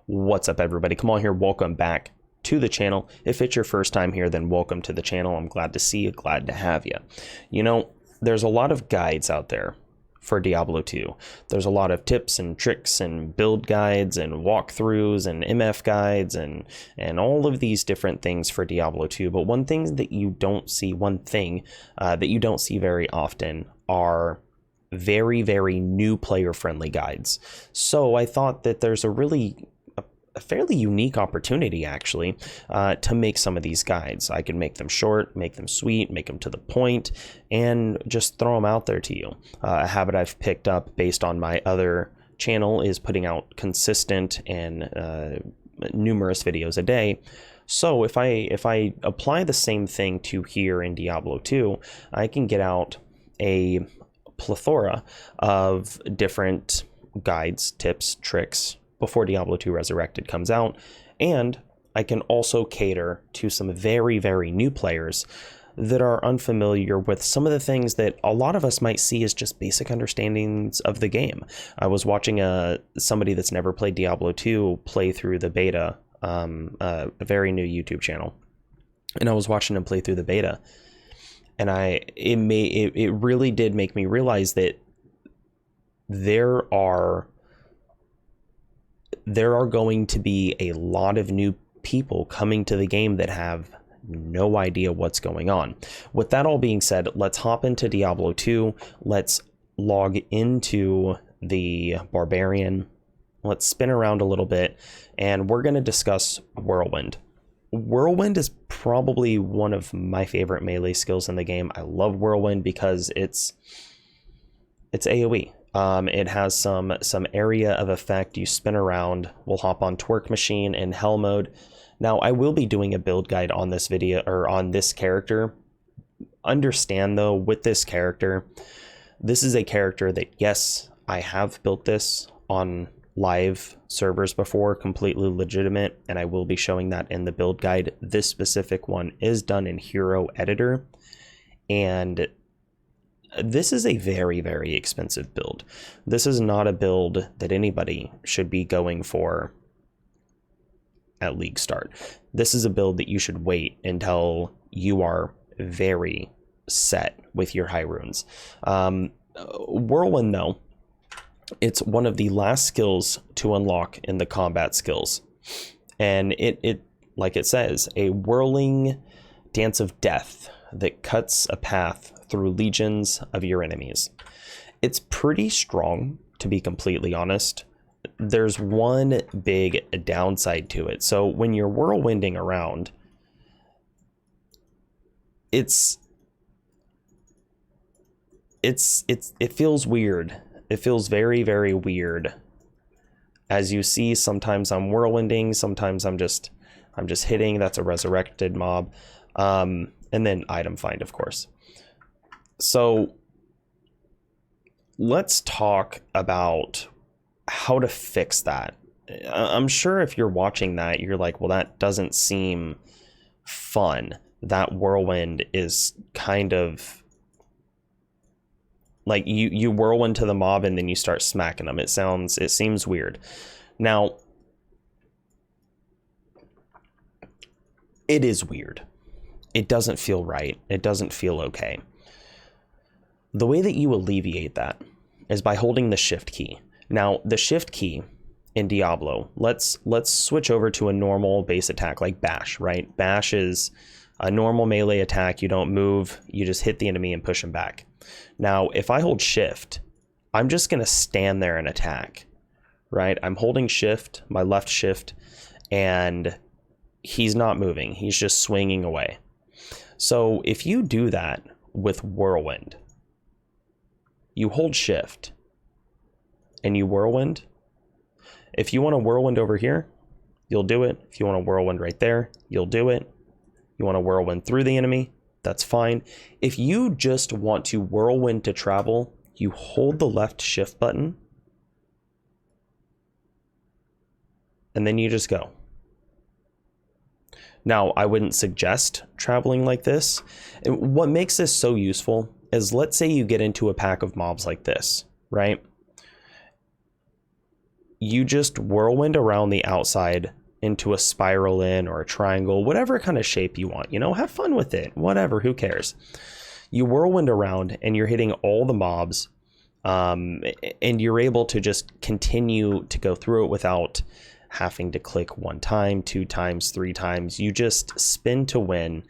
What's up, everybody? Kamahl here. Welcome back to the channel. If it's your first time here, then welcome to the channel. I'm glad to see you, glad to have you. You know, there's a lot of guides out there for Diablo 2. There's a lot of tips and tricks and build guides and walkthroughs and MF guides and all of these different things for Diablo 2. But one thing that you don't see very often are very new player friendly guides. So I thought that there's a fairly unique opportunity actually to make some of these guides. I can make them short, make them sweet, make them to the point, and just throw them out there to you. A habit I've picked up based on my other channel is putting out consistent and numerous videos a day. So if I apply the same thing to here in Diablo 2, I can get out a plethora of different guides, tips, tricks before Diablo 2 Resurrected comes out, and I can also cater to some very new players that are unfamiliar with some of the things that a lot of us might see as just basic understandings of the game. I was watching somebody that's never played Diablo 2 play through the beta, a very new YouTube channel, and I was watching him play through the beta, and it really did make me realize that there are going to be a lot of new people coming to the game that have no idea what's going on. With that all being said, let's hop into Diablo 2. Let's log into the Barbarian. Let's spin around a little bit, and we're going to discuss Whirlwind. Whirlwind is probably one of my favorite melee skills in the game. I love Whirlwind because it's AoE. It has some area of effect. You spin around. We'll hop on Twerk Machine in Hell mode. Now, I will be doing a build guide on this video, or on this character. Understand though, with this character, this is a character that, yes, I have built this on live servers before, completely legitimate, and I will be showing that in the build guide. This specific one is done in Hero Editor, and this is a very expensive build. This is not a build that anybody should be going for at League start. This is a build that you should wait until you are very set with your high runes. Whirlwind, though, it's one of the last skills to unlock in the combat skills. And it like it says, a whirling dance of death that cuts a path through legions of your enemies. It's pretty strong, to be completely honest. There's one big downside to it. So when you're whirlwinding around, it feels weird. It feels very weird. As you see, sometimes I'm whirlwinding, sometimes I'm just hitting. That's a resurrected mob. And then item find, of course. So let's talk about how to fix that. I'm sure if you're watching that, you're like, well, that doesn't seem fun. That whirlwind is kind of like you whirlwind to the mob and then you start smacking them. It seems weird. Now, it is weird. It doesn't feel right. It doesn't feel okay. The way that you alleviate that is by holding the shift key. Now, the shift key in Diablo, let's switch over to a normal base attack like bash, right? Bash is a normal melee attack. You don't move, you just hit the enemy and push him back. Now, if I hold shift, I'm just going to stand there and attack, right? I'm holding shift, my left shift, and he's not moving. He's just swinging away. So if you do that with Whirlwind, you hold shift and you whirlwind. If you want to whirlwind over here, you'll do it. If you want to whirlwind right there, you'll do it. You want to whirlwind through the enemy, that's fine. If you just want to whirlwind to travel, you hold the left shift button and then you just go. Now, I wouldn't suggest traveling like this. What makes this so useful is, let's say you get into a pack of mobs like this, right? you just whirlwind around the outside into a spiral in or a triangle, whatever kind of shape you want, you know, have fun with it, whatever, who cares. You whirlwind around and you're hitting all the mobs, and you're able to just continue to go through it without having to click 1 time, 2 times, 3 times. You just spin to win,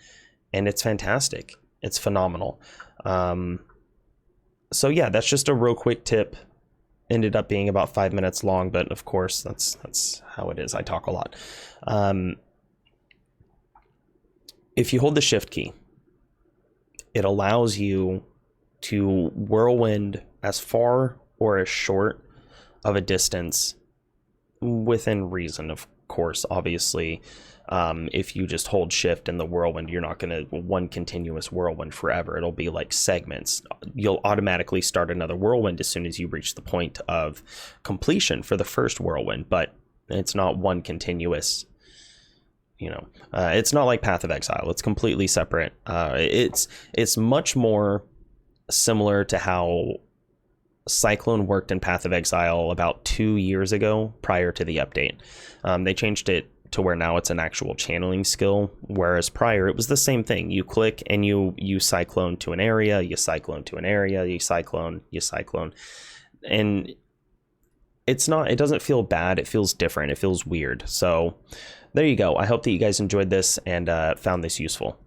and it's fantastic. It's phenomenal. So yeah, that's just a real quick tip. Ended up being about 5 minutes long, but of course that's how it is. I talk a lot. If you hold the shift key, it allows you to whirlwind as far or as short of a distance within reason, of course. Obviously, if you just hold shift in the whirlwind, you're not going to one continuous whirlwind forever. It'll be like segments. You'll automatically start another whirlwind as soon as you reach the point of completion for the first whirlwind, but it's not one continuous, you know, it's not like Path of Exile. It's completely separate. It's much more similar to how Cyclone worked in Path of Exile about 2 years ago prior to the update. They changed it to where now it's an actual channeling skill, whereas prior it was the same thing. You click and you cyclone to an area, you cyclone to an area, you cyclone, and it doesn't feel bad. It feels different. It feels weird. So there you go. I hope that you guys enjoyed this and found this useful.